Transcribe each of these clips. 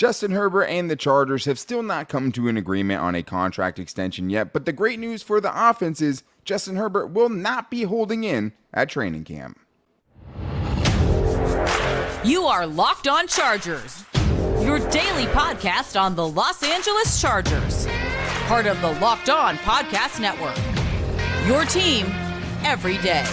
Justin Herbert and the Chargers have still not come to an agreement on a contract extension yet, but the great news for the offense is Justin Herbert will not be holding in at training camp. You are Locked On Chargers, your daily podcast on the Los Angeles Chargers, part of the Locked On Podcast Network, your team every day.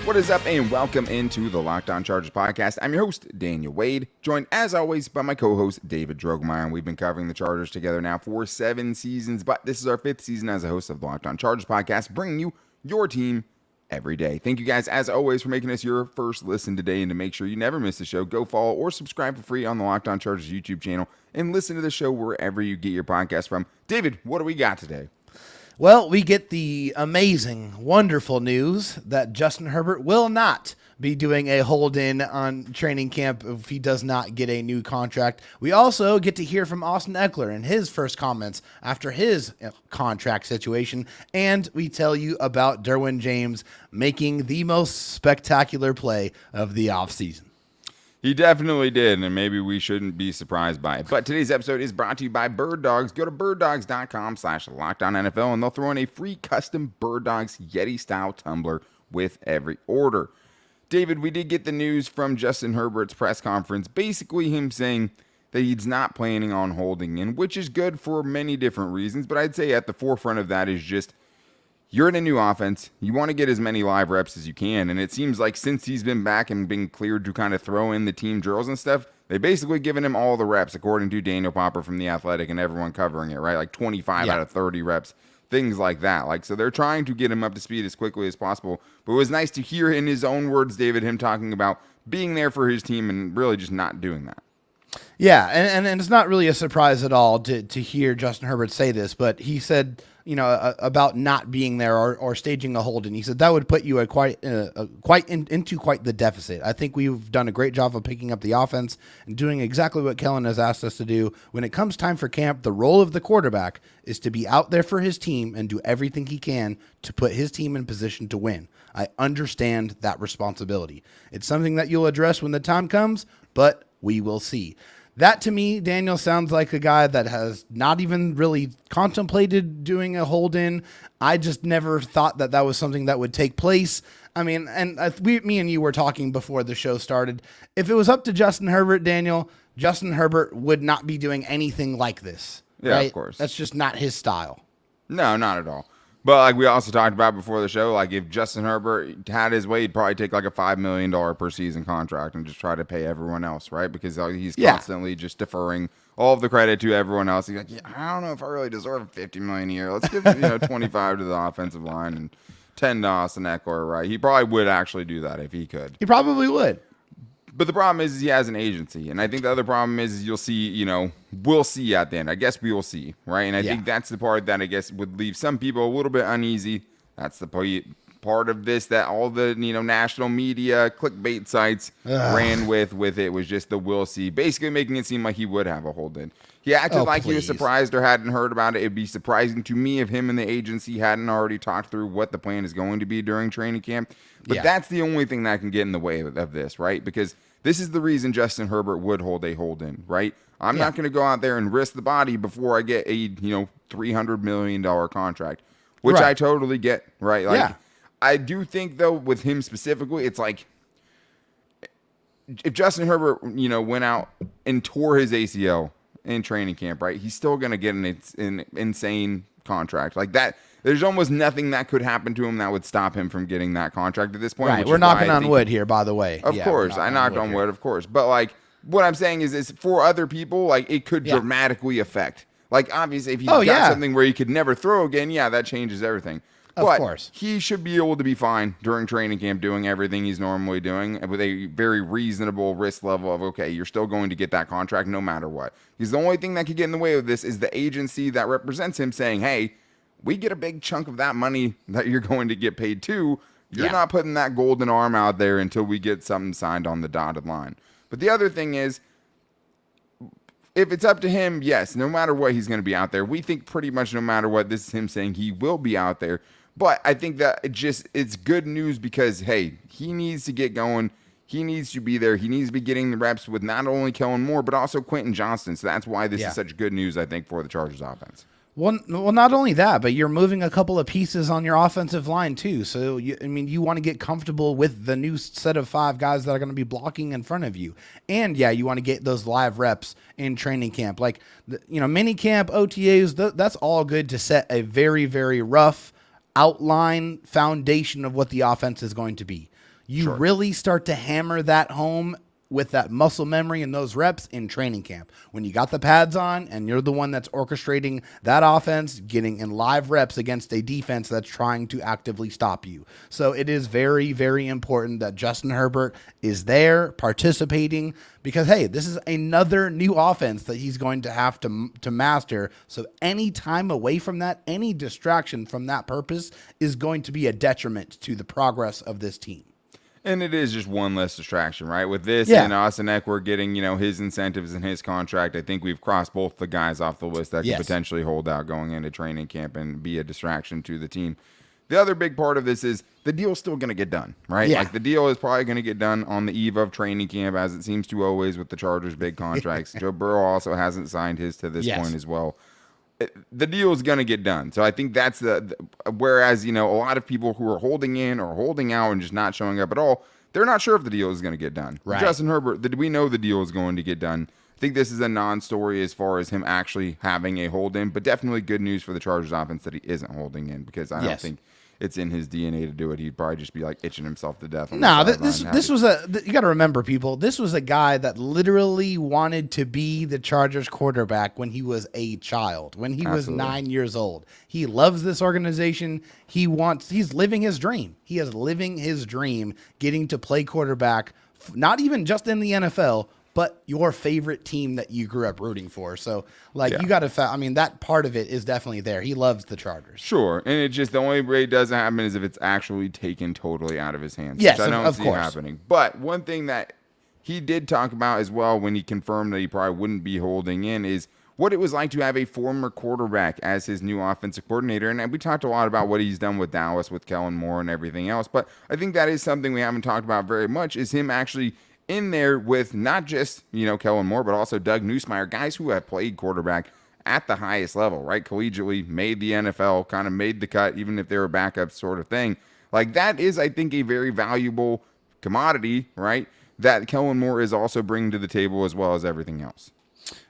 What is up, and welcome into the Locked On Chargers podcast. I'm your host, Daniel Wade, joined as always by my co-host, David Drogemeyer, and we've been covering the Chargers together now for 7 seasons, but this is our 5th season as a host of the Locked On Chargers podcast, bringing you your team every day. Thank you guys, as always, for making us your first listen today, and to make sure you never miss the show, go follow or subscribe for free on the Locked On Chargers YouTube channel, and listen to the show wherever you get your podcast from. David, what do we got today? Well, we get the amazing, wonderful news that Justin Herbert will not be doing a hold-in on training camp if he does not get a new contract. We also get to hear from Austin Ekeler and his first comments after his contract situation, and we tell you about Derwin James making the most spectacular play of the offseason. He definitely did, and maybe we shouldn't be surprised by it. But today's episode is brought to you by Birddogs. Go to birddogs.com/LockedOnNFL, and they'll throw in a free custom Birddogs Yeti-style tumbler with every order. David, we did get the news from Justin Herbert's press conference, basically him saying that he's not planning on holding in, which is good for many different reasons, but I'd say at the forefront of that is just you're in a new offense. You want to get as many live reps as you can. And it seems like since he's been back and been cleared to kind of throw in the team drills and stuff, they basically given him all the reps, according to Daniel Popper from The Athletic and everyone covering it, right? Like 25 out of 30 reps, things like that. Like, so they're trying to get him up to speed as quickly as possible. But it was nice to hear in his own words, David, him talking about being there for his team and really just not doing that. Yeah, and it's not really a surprise at all to hear Justin Herbert say this, but he said, about not being there or staging a hold, and he said that would put you into quite the deficit. I think we've done a great job of picking up the offense and doing exactly what Kellen has asked us to do. When it comes time for camp, the role of the quarterback is to be out there for his team and do everything he can to put his team in position to win. I understand that responsibility. It's something that you'll address when the time comes, but we will see. That, to me, Daniel, sounds like a guy that has not even really contemplated doing a hold-in. I just never thought that was something that would take place. I mean, and me and you were talking before the show started. If it was up to Justin Herbert, Daniel, Justin Herbert would not be doing anything like this. Yeah, right? Of course. That's just not his style. No, not at all. But like we also talked about before the show, like if Justin Herbert had his way, he'd probably take like a $5 million per season contract and just try to pay everyone else, right? Because he's constantly just deferring all of the credit to everyone else. He's like, I don't know if I really deserve $50 million a year. Let's give 25 to the offensive line and 10 to Austin Ekeler, right? He probably would actually do that if he could. He probably would. But the problem is he has an agency. And I think the other problem is you'll see, we'll see at the end. I guess we will see, right? And I think that's the part that I guess would leave some people a little bit uneasy. That's the part of this that all the, national media, clickbait sites ran with it was just the we'll see. Basically making it seem like he would have a hold-in. He acted like he was surprised or hadn't heard about it. It'd be surprising to me if him and the agency hadn't already talked through what the plan is going to be during training camp. But that's the only thing that can get in the way of this, right? Because this is the reason Justin Herbert would hold a hold-in, right? I'm not going to go out there and risk the body before I get a, $300 million contract, which I totally get, right? Like, I do think, though, with him specifically, it's like if Justin Herbert, went out and tore his ACL in training camp, right, he's still going to get an insane contract. Like that, there's almost nothing that could happen to him that would stop him from getting that contract at this point. Right, we're knocking on wood here, by the way. Of course, I knocked on wood, of course. But, like, what I'm saying is for other people, like, it could dramatically affect. Like, obviously, if he's got something where he could never throw again, that changes everything. Of course. He should be able to be fine during training camp doing everything he's normally doing with a very reasonable risk level of, okay, you're still going to get that contract no matter what. Because the only thing that could get in the way of this is the agency that represents him saying, hey, we get a big chunk of that money that you're going to get paid too. You're not putting that golden arm out there until we get something signed on the dotted line. But the other thing is, if it's up to him, yes, no matter what, he's going to be out there. We think pretty much no matter what, this is him saying he will be out there. But I think that it's good news because, hey, he needs to get going. He needs to be there. He needs to be getting the reps with not only Kellen Moore, but also Quentin Johnston. So that's why this is such good news, I think, for the Chargers offense. Well, not only that, but you're moving a couple of pieces on your offensive line too. So, you want to get comfortable with the new set of 5 guys that are going to be blocking in front of you. And, you want to get those live reps in training camp. Like, mini camp, OTAs, that's all good to set a very, very rough outline foundation of what the offense is going to be. You really start to hammer that home with that muscle memory and those reps in training camp. When you got the pads on and you're the one that's orchestrating that offense, getting in live reps against a defense that's trying to actively stop you. So it is very, very important that Justin Herbert is there participating because, hey, this is another new offense that he's going to have to master. So any time away from that, any distraction from that purpose is going to be a detriment to the progress of this team. And it is just one less distraction, right? With this and Austin Ekeler getting, his incentives in his contract, I think we've crossed both the guys off the list that could potentially hold out going into training camp and be a distraction to the team. The other big part of this is the deal's still going to get done, right? Yeah. Like the deal is probably going to get done on the eve of training camp, as it seems to always with the Chargers' big contracts. Joe Burrow also hasn't signed his to this point as well. The deal is going to get done. So I think that's whereas, a lot of people who are holding in or holding out and just not showing up at all, they're not sure if the deal is going to get done. Right. Justin Herbert, we know the deal is going to get done. I think this is a non-story as far as him actually having a hold in, but definitely good news for the Chargers offense that he isn't holding in because I don't think it's in his DNA to do it. He'd probably just be like itching himself to death. No, this was you got to remember, people, this was a guy that literally wanted to be the Chargers quarterback when he was a child, when he was 9 years old. He loves this organization. He's living his dream. He is living his dream, getting to play quarterback, not even just in the NFL, but your favorite team that you grew up rooting for. So, you got to, that part of it is definitely there. He loves the Chargers. Sure. And it just, the only way it doesn't happen is if it's actually taken totally out of his hands. Yes, which I don't of see course. happening. But one thing that he did talk about as well when he confirmed that he probably wouldn't be holding in is what it was like to have a former quarterback as his new offensive coordinator. And we talked a lot about what he's done with Dallas, with Kellen Moore and everything else. But I think that is something we haven't talked about very much is him actually in there with not just, Kellen Moore, but also Doug Nussmeier, guys who have played quarterback at the highest level, right? Collegiately, made the NFL, kind of made the cut, even if they were backups sort of thing. Like that is, I think, a very valuable commodity, right? That Kellen Moore is also bringing to the table as well as everything else.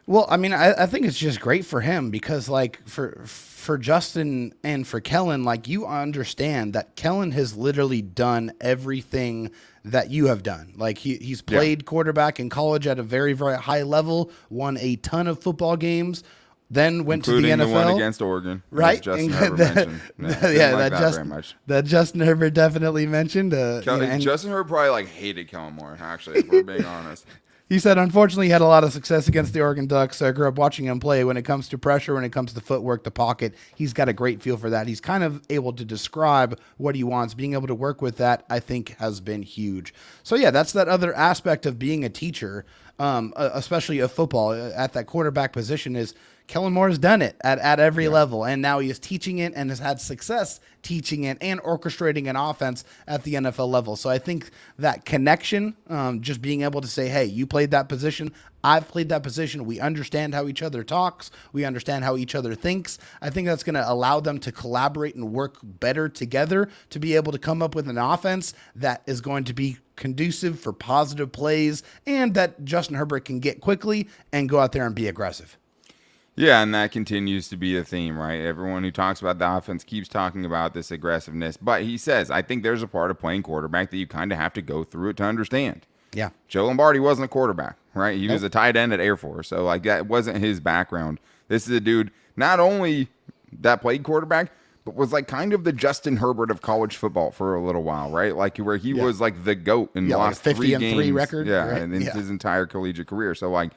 Well, I think it's just great for him because, for Justin and for Kellen, you understand that Kellen has literally done everything that you have done. He's played quarterback in college at a very, very high level, won a ton of football games, then went including to the NFL. The one against Oregon, right? Justin Herbert mentioned. That Justin Herbert definitely mentioned. Justin Herbert probably hated Kellen Moore, actually, if we're being honest. He said, unfortunately, he had a lot of success against the Oregon Ducks. So I grew up watching him play. When it comes to pressure, when it comes to footwork, the pocket, he's got a great feel for that. He's kind of able to describe what he wants. Being able to work with that, I think, has been huge. So, that's that other aspect of being a teacher, especially of football at that quarterback position is Kellen Moore has done it at every level, and now he is teaching it and has had success teaching it and orchestrating an offense at the NFL level. So I think that connection, just being able to say, hey, you played that position, I've played that position, we understand how each other talks, we understand how each other thinks. I think that's going to allow them to collaborate and work better together to be able to come up with an offense that is going to be conducive for positive plays and that Justin Herbert can get quickly and go out there and be aggressive. Yeah, and that continues to be a theme, right? Everyone who talks about the offense keeps talking about this aggressiveness. But he says, I think there's a part of playing quarterback that you kind of have to go through it to understand. Yeah. Joe Lombardi wasn't a quarterback, right? He was a tight end at Air Force. So, that wasn't his background. This is a dude not only that played quarterback, but was kind of the Justin Herbert of college football for a little while, right? Where he was the GOAT and lost 50 3 games. 50-3 record. Yeah, and in his entire collegiate career. So,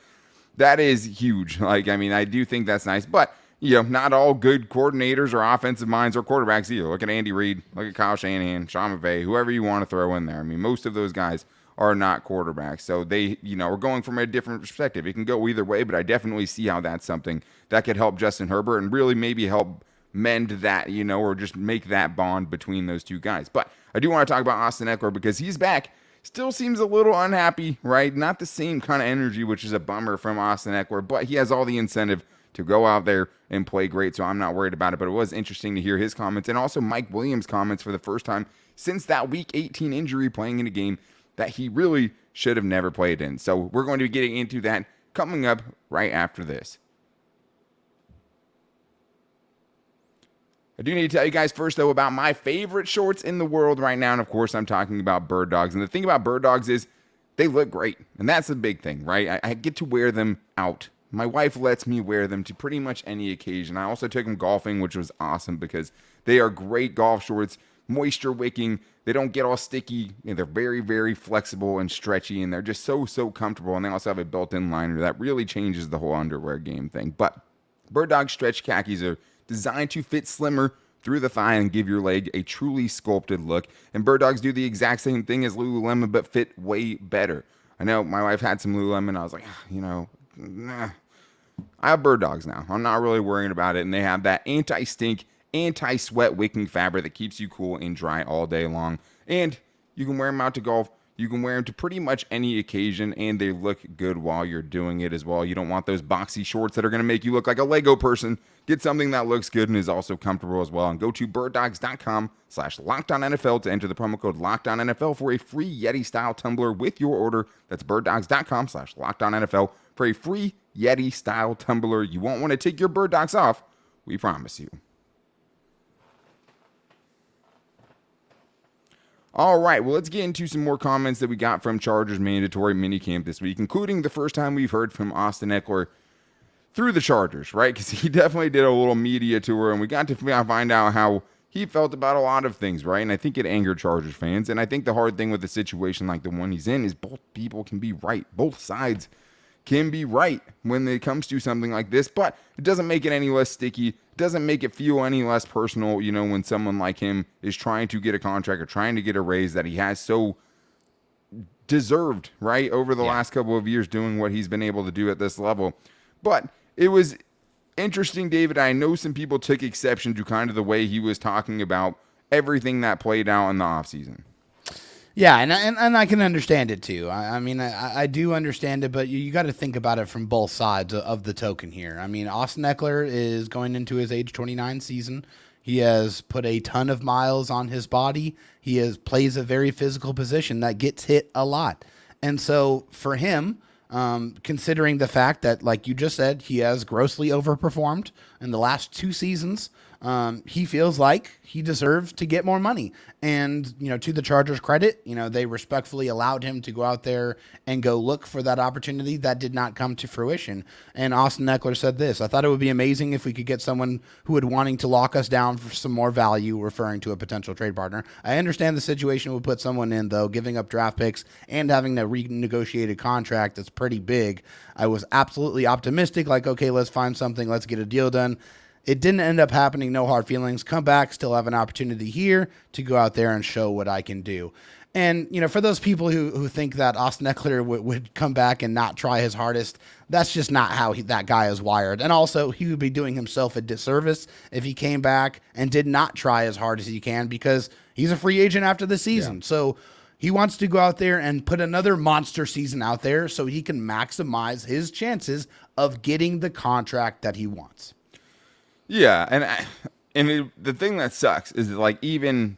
that is huge. I do think that's nice. But, not all good coordinators or offensive minds or quarterbacks either. Look at Andy Reid. Look at Kyle Shanahan, Sean McVay, whoever you want to throw in there. Most of those guys are not quarterbacks. So they, are going from a different perspective. It can go either way, but I definitely see how that's something that could help Justin Herbert and really maybe help mend that, or just make that bond between those two guys. But I do want to talk about Austin Ekeler because he's back. Still seems a little unhappy, right? Not the same kind of energy, which is a bummer from Austin Ekeler, but he has all the incentive to go out there and play great, so I'm not worried about it. But it was interesting to hear his comments and also Mike Williams' comments for the first time since that Week 18 injury playing in a game that he really should have never played in. So we're going to be getting into that coming up right after this. I do need to tell you guys first, though, about my favorite shorts in the world right now. And, of course, I'm talking about Birddogs. And the thing about Birddogs is they look great. And that's the big thing, right? I get to wear them out. My wife lets me wear them to pretty much any occasion. I also took them golfing, which was awesome because they are great golf shorts, moisture wicking. They don't get all sticky. They're very, very flexible and stretchy. And they're just so comfortable. And they also have a built-in liner that really changes the whole underwear game thing. But Birddog stretch khakis are designed to fit slimmer through the thigh and give your leg a truly sculpted look. And Birddogs do the exact same thing as Lululemon, but fit way better. I know my wife had some Lululemon. I was like, nah. I have Birddogs now. I'm not really worrying about it. And they have that anti-stink, anti-sweat wicking fabric that keeps you cool and dry all day long. And you can wear them out to golf. You can wear them to pretty much any occasion, and they look good while you're doing it as well. You don't want those boxy shorts that are going to make you look like a Lego person. Get something that looks good and is also comfortable as well. And go to birddogs.com/LockedOnNFL to enter the promo code LockedOnNFL for a free Yeti-style tumbler with your order. That's birddogs.com/LockedOnNFL for a free Yeti-style tumbler. You won't want to take your Birddogs off. We promise you. All right, well, let's get into some more comments that we got from Chargers mandatory minicamp this week, including the first time we've heard from Austin Ekeler through the Chargers, right? Because he definitely did a little media tour, and we got to find out how he felt about a lot of things, right? And I think it angered Chargers fans. And I think the hard thing with a situation like the one he's in is both people can be right. Both sides can be right when it comes to something like this, but it doesn't make it any less sticky. It doesn't make it feel any less personal, when someone like him is trying to get a contract or trying to get a raise that he has so deserved, right, over the last couple of years doing what he's been able to do at this level. But it was interesting, David. I know some people took exception to kind of the way he was talking about everything that played out in the offseason. Yeah, and I can understand it too. I mean, I do understand it, but you got to think about it from both sides of the token here. I mean, Austin Ekeler is going into his age 29 season. He has put a ton of miles on his body. He plays a very physical position that gets hit a lot. And so for him, considering the fact that, like you just said, he has grossly overperformed in the last 2 seasons, he feels like he deserves to get more money. And, to the Chargers' credit, they respectfully allowed him to go out there and go look for that opportunity that did not come to fruition. And Austin Ekeler said this: I thought it would be amazing if we could get someone who would wanting to lock us down for some more value, referring to a potential trade partner. I understand the situation would put someone in, though, giving up draft picks and having to renegotiate a contract that's pretty big. I was absolutely optimistic, like, okay, let's find something, let's get a deal done. It didn't end up happening. No hard feelings. Come back, still have an opportunity here to go out there and show what I can do. And, for those people who think that Austin Ekeler would come back and not try his hardest, that's just not how that guy is wired. And also, he would be doing himself a disservice if he came back and did not try as hard as he can, because he's a free agent after the season. Yeah. So he wants to go out there and put another monster season out there so he can maximize his chances of getting the contract that he wants. Yeah, the thing that sucks is that, like, even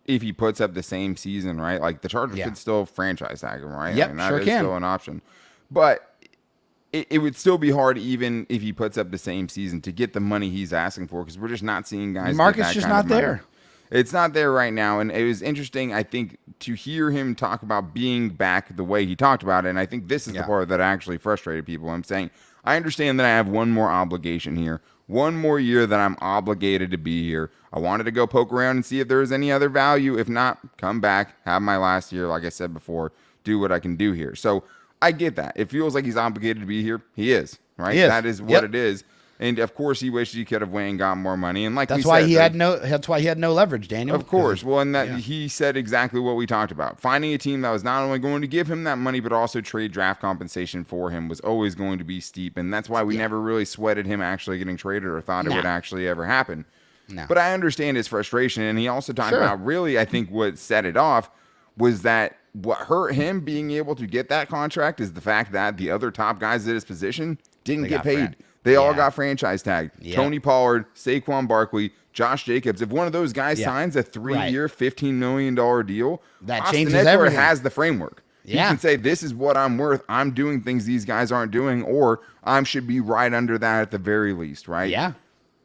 if he puts up the same season, right, like the Chargers could still franchise tag him, right? Yep, that sure is can. Still an option. But it would still be hard even if he puts up the same season to get the money he's asking for, because we're just not seeing guys. The market's just not there. It's not there right now, and it was interesting, I think, to hear him talk about being back the way he talked about it, and I think this is the part that actually frustrated people. I'm saying, I understand that I have one more obligation here. One more year that I'm obligated to be here. I wanted to go poke around and see if there was any other value. If not, come back, have my last year, like I said before, do what I can do here. So I get that. It feels like he's obligated to be here. He is, right? He is. That is what it is. And of course, he wished he could have went and got more money. And like that's we why said, he had no. That's why he had no leverage, Daniel. Of course. Well, and that he said exactly what we talked about. Finding a team that was not only going to give him that money, but also trade draft compensation for him was always going to be steep. And that's why we never really sweated him actually getting traded or thought it would actually ever happen. No. But I understand his frustration. And he also talked about really, I think what set it off was that what hurt him being able to get that contract is the fact that the other top guys at his position didn't get paid. They all got franchise tagged. Yep. Tony Pollard, Saquon Barkley, Josh Jacobs. If one of those guys signs a 3-year, $15 million deal, that Austin changes Ekeler everything. has the framework. You can say, this is what I'm worth. I'm doing things these guys aren't doing, or I should be right under that at the very least, right? Yeah.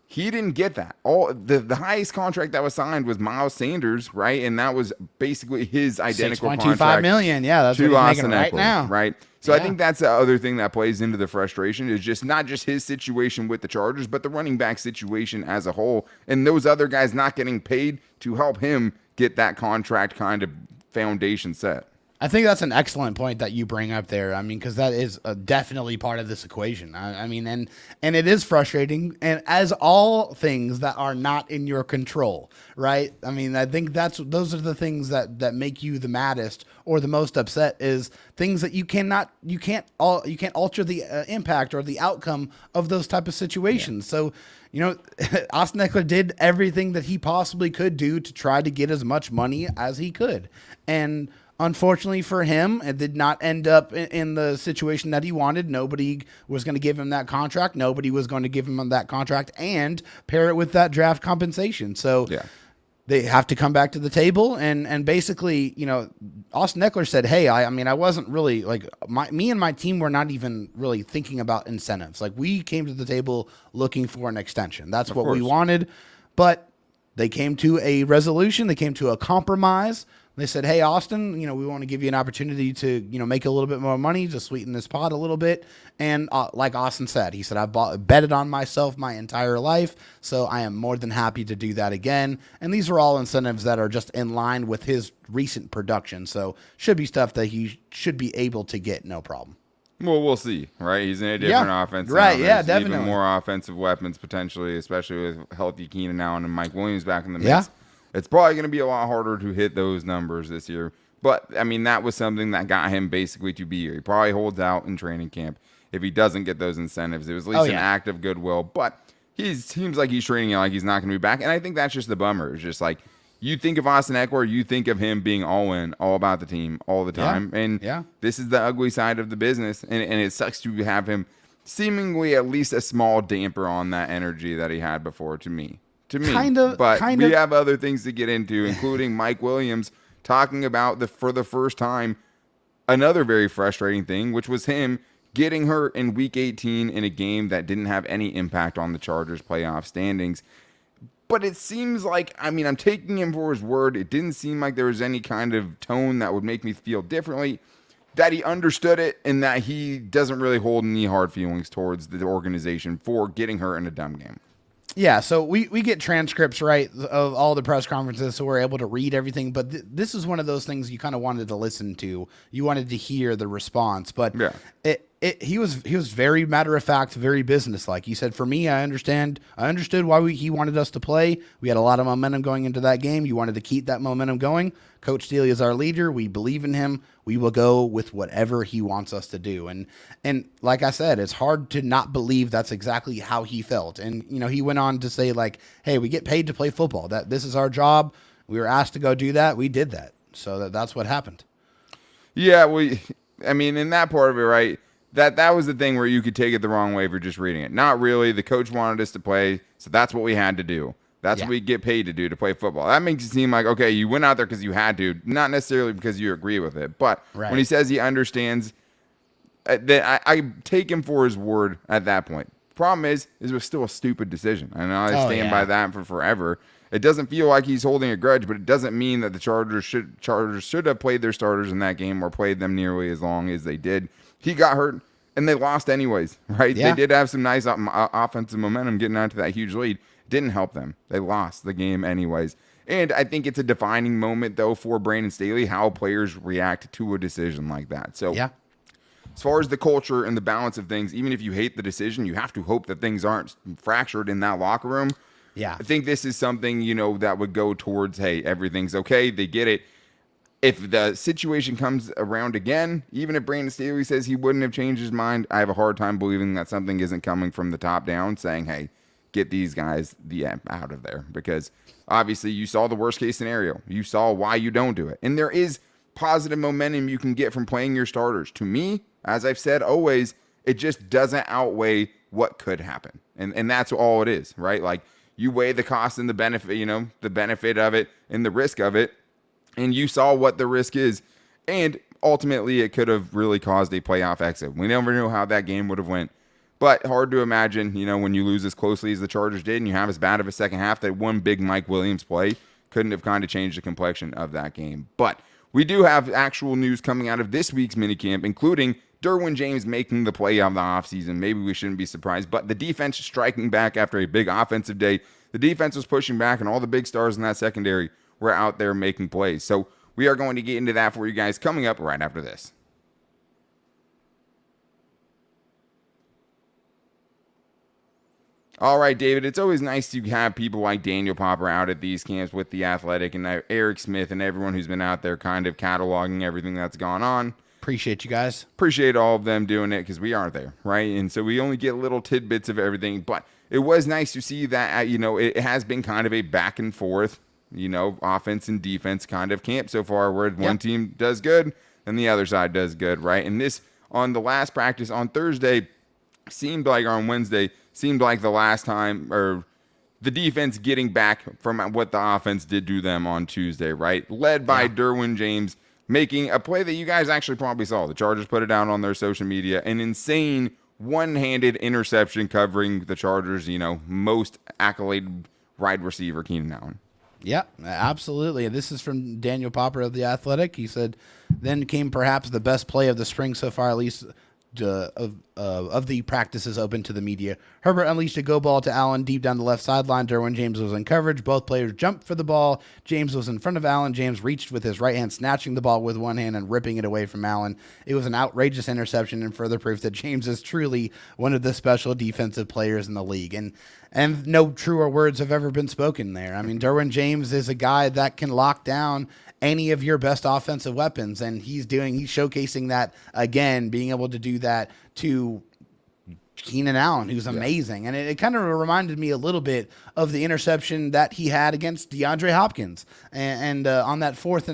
He didn't get that. All the highest contract that was signed was Miles Sanders, right? And that was basically his identical contract. $6.25 million. Yeah, that's what he's making right now. Right? So I think that's the other thing that plays into the frustration is just not just his situation with the Chargers, but the running back situation as a whole. And those other guys not getting paid to help him get that contract kind of foundation set. I think that's an excellent point that you bring up there. I mean, because that is definitely part of this equation. I mean, and it is frustrating, and as all things that are not in your control, right? I mean, I think those are the things that make you the maddest or the most upset is things that you can't alter the impact or the outcome of those type of situations. So, you know, Austin Ekeler did everything that he possibly could do to try to get as much money as he could, and unfortunately for him, it did not end up in the situation that he wanted. Nobody was going to give him that contract. Nobody was going to give him that contract and pair it with that draft compensation. So they have to come back to the table. And basically, you know, Austin Ekeler said, hey, I mean, I wasn't really like me and my team were not even really thinking about incentives. Like we came to the table looking for an extension. That's what we wanted. But they came to a resolution. They came to a compromise. They said, hey, Austin, you know, we want to give you an opportunity to, you know, make a little bit more money to sweeten this pot a little bit. And like Austin said, he said, I betted on myself my entire life, so I am more than happy to do that again. And these are all incentives that are just in line with his recent production. So should be stuff that he should be able to get, no problem. Well, we'll see, right? He's in a different offense. Right, now. There's definitely. even more offensive weapons potentially, especially with healthy Keenan Allen and Mike Williams back in the mix. It's probably going to be a lot harder to hit those numbers this year. But, I mean, that was something that got him basically to be here. He probably holds out in training camp if he doesn't get those incentives. It was at least an act of goodwill. But he seems like he's training like he's not going to be back. And I think that's just the bummer. It's just like you think of Austin Ekeler, you think of him being all in, all about the team all the time. And this is the ugly side of the business. And it sucks to have him seemingly at least a small damper on that energy that he had before to me. But we have other things to get into, including Mike Williams talking about for the first time another very frustrating thing, which was him getting hurt in Week 18 in a game that didn't have any impact on the Chargers' playoff standings. But it seems like, I mean, I'm taking him for his word. It didn't seem like there was any kind of tone that would make me feel differently, that he understood it, and that he doesn't really hold any hard feelings towards the organization for getting hurt in a dumb game. Yeah, so we get transcripts, right, of all the press conferences, so we're able to read everything. But this is one of those things you kind of wanted to listen to. You wanted to hear the response. But he was very matter of fact, very businesslike. He said, "For me, I understood why he wanted us to play. We had a lot of momentum going into that game. You wanted to keep that momentum going. Coach Staley is our leader. We believe in him. We will go with whatever he wants us to do." And like I said, it's hard to not believe that's exactly how he felt. And you know, he went on to say, like, "Hey, we get paid to play football. That this is our job. We were asked to go do that. We did that. So that's what happened." Yeah, I mean, in that part of it, right? That was the thing where you could take it the wrong way if you're just reading it. Not really. The coach wanted us to play, so that's what we had to do. That's what we get paid to do, to play football. That makes it seem like, okay, you went out there because you had to, not necessarily because you agree with it. But when he says he understands, I take him for his word at that point. Problem is it was still a stupid decision. And I stand by that for forever. It doesn't feel like he's holding a grudge, but it doesn't mean that the Chargers should have played their starters in that game or played them nearly as long as they did. He got hurt, and they lost anyways, right? Yeah. They did have some nice offensive momentum getting out to that huge lead. Didn't help them. They lost the game anyways. And I think it's a defining moment, though, for Brandon Staley, how players react to a decision like that. So as far as the culture and the balance of things, even if you hate the decision, you have to hope that things aren't fractured in that locker room. Yeah. I think this is something, that would go towards, hey, everything's okay. They get it. If the situation comes around again, even if Brandon Staley says he wouldn't have changed his mind, I have a hard time believing that something isn't coming from the top down saying, hey, get these guys out of there. Because obviously you saw the worst case scenario. You saw why you don't do it. And there is positive momentum you can get from playing your starters. To me, as I've said always, it just doesn't outweigh what could happen. And that's all it is, right? Like, you weigh the cost and the benefit, the benefit of it and the risk of it. And you saw what the risk is. And ultimately, it could have really caused a playoff exit. We never knew how that game would have went. But hard to imagine, when you lose as closely as the Chargers did and you have as bad of a second half, that one big Mike Williams play couldn't have kind of changed the complexion of that game. But we do have actual news coming out of this week's minicamp, including Derwin James making the play of the offseason. Maybe we shouldn't be surprised. But the defense striking back after a big offensive day. The defense was pushing back, and all the big stars in that secondary were out there making plays. So we are going to get into that for you guys coming up right after this. All right, David, it's always nice to have people like Daniel Popper out at these camps with The Athletic and Eric Smith and everyone who's been out there kind of cataloging everything that's gone on. Appreciate you guys. Appreciate all of them doing it because we aren't there, right? And so we only get little tidbits of everything. But it was nice to see that, it has been kind of a back and forth, offense and defense kind of camp so far where one team does good and the other side does good, right? And this, on the last practice on Thursday, seemed like the last time, or the defense getting back from what the offense did to them on Tuesday, right? Led by Derwin James, making a play that you guys actually probably saw. The Chargers put it down on their social media. An insane one-handed interception covering the Chargers, most accoladed wide receiver, Keenan Allen. Yeah, absolutely. This is from Daniel Popper of The Athletic. He said, then came perhaps the best play of the spring so far, at least of the practices open to the media. Herbert unleashed a go ball to Allen deep down the left sideline. Derwin James was in coverage. Both players jumped for the ball. James was in front of Allen. James reached with his right hand, snatching the ball with one hand and ripping it away from Allen. It was an outrageous interception and further proof that James is truly one of the special defensive players in the league. And no truer words have ever been spoken there. I mean, Derwin James is a guy that can lock down any of your best offensive weapons, and he's showcasing that again, being able to do that to Keenan Allen, who's amazing. And it kind of reminded me a little bit of the interception that he had against DeAndre Hopkins and on that fourth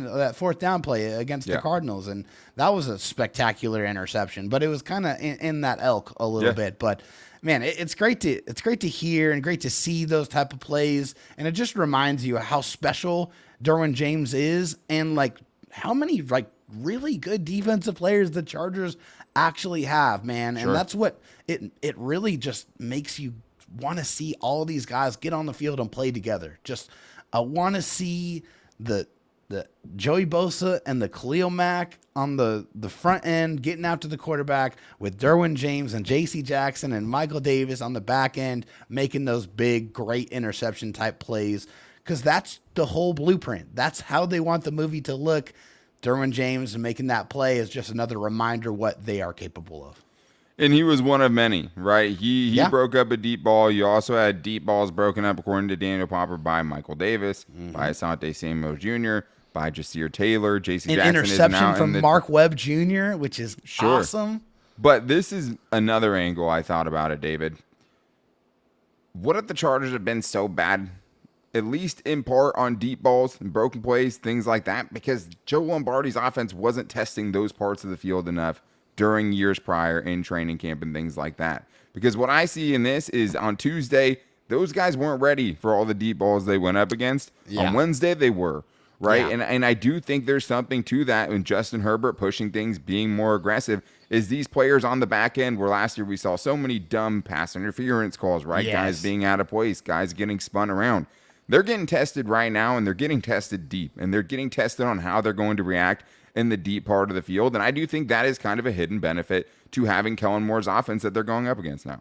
down play against the Cardinals. And that was a spectacular interception, but it was kind of in that elk a little bit. But man, it's great to hear and great to see those type of plays. And it just reminds you how special Derwin James is and like how many like really good defensive players the Chargers actually have, man. And that's what it really just makes you want to see all these guys get on the field and play together. Just I want to see the Joey Bosa and the Khalil Mack on the front end getting out to the quarterback with Derwin James and J.C. Jackson and Michael Davis on the back end making those big, great interception type plays, because that's the whole blueprint. That's how they want the movie to look. Derwin James making that play is just another reminder what they are capable of. And he was one of many, right? He broke up a deep ball. You also had deep balls broken up, according to Daniel Popper, by Michael Davis, by Asante Samuel Jr., by Jasir Taylor, J.C. Jackson. An interception from Mark Webb Jr., which is awesome. But this is another angle I thought about it, David. What if the Chargers have been so bad, at least in part on deep balls and broken plays, things like that, because Joe Lombardi's offense wasn't testing those parts of the field enough during years prior in training camp and things like that. Because what I see in this is on Tuesday, those guys weren't ready for all the deep balls they went up against. On Wednesday, they were, right? And I do think there's something to that when Justin Herbert pushing things, being more aggressive, is these players on the back end where last year we saw so many dumb pass interference calls, right? Guys being out of place, guys getting spun around. They're getting tested right now, and they're getting tested deep, and they're getting tested on how they're going to react in the deep part of the field. And I do think that is kind of a hidden benefit to having Kellen Moore's offense that they're going up against now.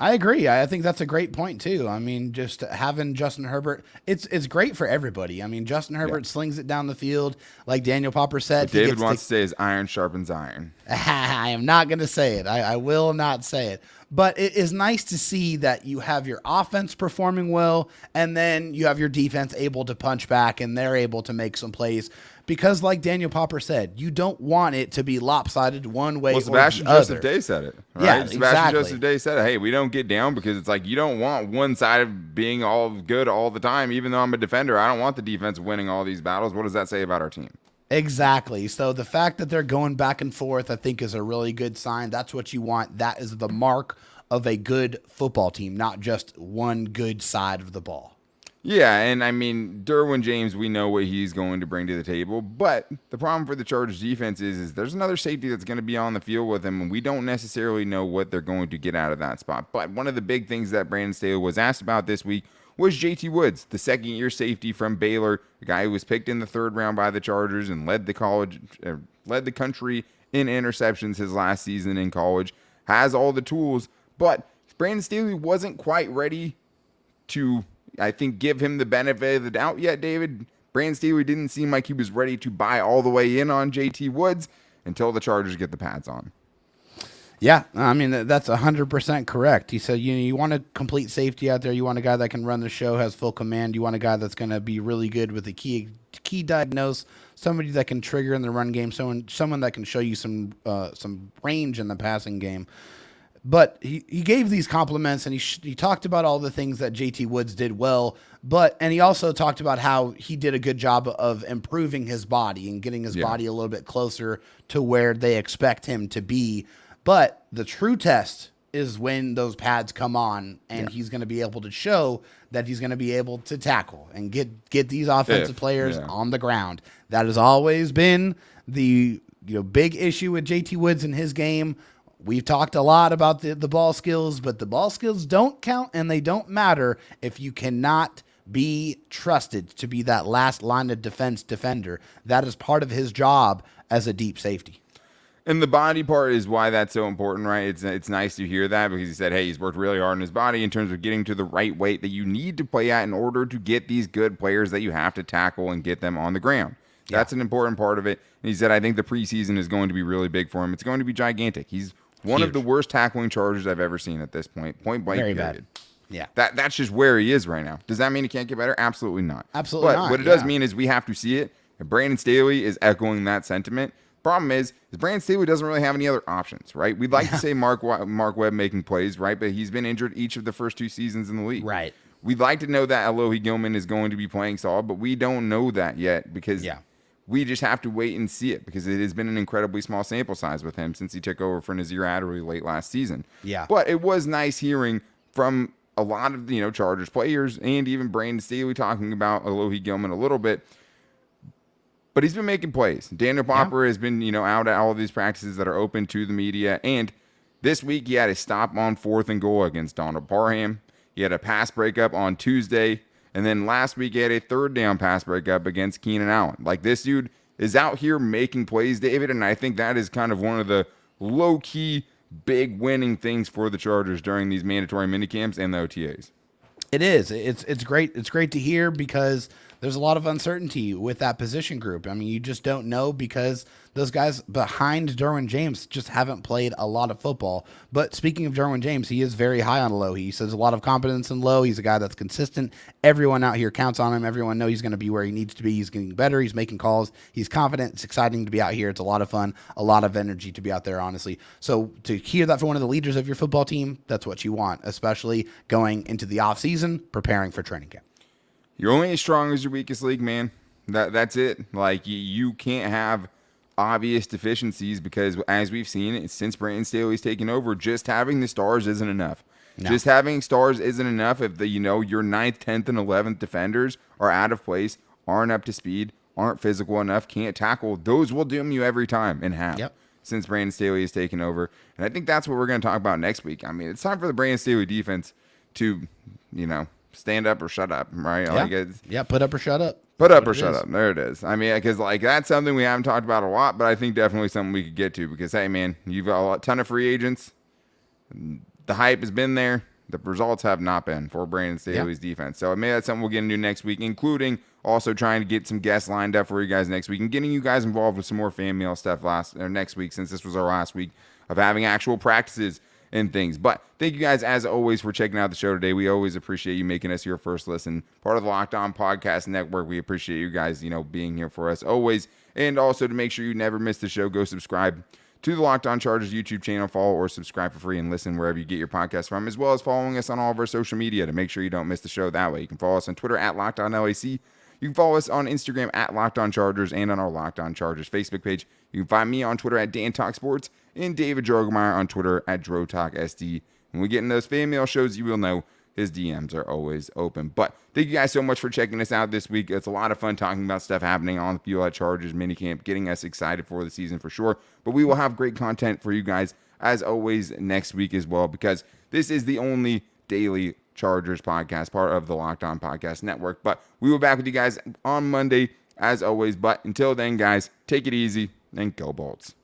I agree. I think that's a great point too. I mean, just having Justin Herbert, it's great for everybody. I mean, Justin Herbert slings it down the field, like Daniel Popper said. What David wants to say is iron sharpens iron. I am not going to say it. I will not say it. But it is nice to see that you have your offense performing well, and then you have your defense able to punch back, and they're able to make some plays. Because, like Daniel Popper said, you don't want it to be lopsided one way or the other. Sebastian Joseph Day said it. Right? Yeah, Sebastian Joseph Day said it. Hey, we don't get down because it's like you don't want one side of being all good all the time. Even though I'm a defender, I don't want the defense winning all these battles. What does that say about our team? Exactly. So the fact that they're going back and forth, I think, is a really good sign. That's what you want. That is the mark of a good football team, not just one good side of the ball. Yeah, and I mean, Derwin James, we know what he's going to bring to the table, but the problem for the Chargers defense is there's another safety that's going to be on the field with him, and we don't necessarily know what they're going to get out of that spot. But one of the big things that Brandon Staley was asked about this week was JT Woods, the second-year safety from Baylor, the guy who was picked in the 3rd round by the Chargers and led the country in interceptions his last season in college, has all the tools, but Brandon Staley wasn't quite ready to, I think, give him the benefit of the doubt yet, David. Brandon Staley didn't seem like he was ready to buy all the way in on JT Woods until the Chargers get the pads on. Yeah, I mean, that's 100% correct. He said, you want a complete safety out there. You want a guy that can run the show, has full command. You want a guy that's going to be really good with a key diagnose, somebody that can trigger in the run game, someone that can show you some range in the passing game. But he gave these compliments, and he talked about all the things that JT Woods did well, and he also talked about how he did a good job of improving his body and getting his body a little bit closer to where they expect him to be. But the true test is when those pads come on, and he's going to be able to show that he's going to be able to tackle and get these offensive players on the ground. That has always been the big issue with JT Woods in his game. We've talked a lot about the ball skills, but the ball skills don't count and they don't matter if you cannot be trusted to be that last line of defense defender. That is part of his job as a deep safety. And the body part is why that's so important, right? It's nice to hear that because he said, hey, he's worked really hard on his body in terms of getting to the right weight that you need to play at in order to get these good players that you have to tackle and get them on the ground. Yeah. That's an important part of it. And he said, I think the preseason is going to be really big for him. It's going to be gigantic. He's one of the worst tackling Chargers I've ever seen at this point. Point blank. Very period. Bad. Yeah. That's just where he is right now. Does that mean he can't get better? Absolutely not. Absolutely not. But what it does mean is we have to see it. And Brandon Staley is echoing that sentiment. Problem is Brandon Staley doesn't really have any other options, right? We'd like to say Mark Webb making plays, right? But he's been injured each of the first 2 seasons in the league. Right. We'd like to know that Alohi Gilman is going to be playing solid, but we don't know that yet because we just have to wait and see it because it has been an incredibly small sample size with him since he took over for Nazir Adderley late last season. Yeah. But it was nice hearing from a lot of Chargers players and even Brandon Staley talking about Alohi Gilman a little bit. But he's been making plays. Daniel Popper has been, out at all of these practices that are open to the media. And this week he had a stop on 4th and goal against Donald Parham. He had a pass breakup on Tuesday. And then last week he had a 3rd down pass breakup against Keenan Allen. Like, this dude is out here making plays, David. And I think that is kind of one of the low-key, big winning things for the Chargers during these mandatory minicamps and the OTAs. It is. It's great. It's great to hear because there's a lot of uncertainty with that position group. I mean, you just don't know because those guys behind Derwin James just haven't played a lot of football. But speaking of Derwin James, he is very high on Lowe. He says a lot of confidence in Lowe. He's a guy that's consistent. Everyone out here counts on him. Everyone knows he's going to be where he needs to be. He's getting better. He's making calls. He's confident. It's exciting to be out here. It's a lot of fun, a lot of energy to be out there, honestly. So to hear that from one of the leaders of your football team, that's what you want, especially going into the offseason, preparing for training camp. You're only as strong as your weakest link, man. That's it. Like, you can't have obvious deficiencies because, as we've seen, since Brandon Staley's taken over, just having the stars isn't enough. No. Just having stars isn't enough if your 9th, 10th, and 11th defenders are out of place, aren't up to speed, aren't physical enough, can't tackle. Those will doom you every time in half. Yep. Since Brandon Staley has taken over. And I think that's what we're going to talk about next week. I mean, it's time for the Brandon Staley defense to, stand up or shut up, right? Put up or shut up. Put up or shut up. There it is. I mean, because that's something we haven't talked about a lot, but I think definitely something we could get to because, hey, man, you've got a ton of free agents. The hype has been there. The results have not been for Brandon Staley's defense. So maybe that's something we'll get into next week, including also trying to get some guests lined up for you guys next week and getting you guys involved with some more fan mail stuff next week, since this was our last week of having actual practices and things. But thank you guys, as always, for checking out the show today. We always appreciate you making us your first listen. Part of the Locked On Podcast Network. We appreciate you guys, being here for us always. And also, to make sure you never miss the show, go subscribe to the Locked On Chargers YouTube channel, follow or subscribe for free, and listen wherever you get your podcast from, as well as following us on all of our social media to make sure you don't miss the show that way. You can follow us on Twitter at LockedOnLAC. You can follow us on Instagram at Locked On Chargers and on our Locked On Chargers Facebook page. You can find me on Twitter at Dan Talk Sports and David Drogemeyer on Twitter at DroTalkSD. When we get in those fan mail shows, you will know his DMs are always open. But thank you guys so much for checking us out this week. It's a lot of fun talking about stuff happening on the field at Chargers minicamp, getting us excited for the season for sure. But we will have great content for you guys, as always, next week as well, because this is the only daily Chargers podcast, part of the Locked On Podcast Network. But we will be back with you guys on Monday, as always. But until then, guys, take it easy and go Bolts.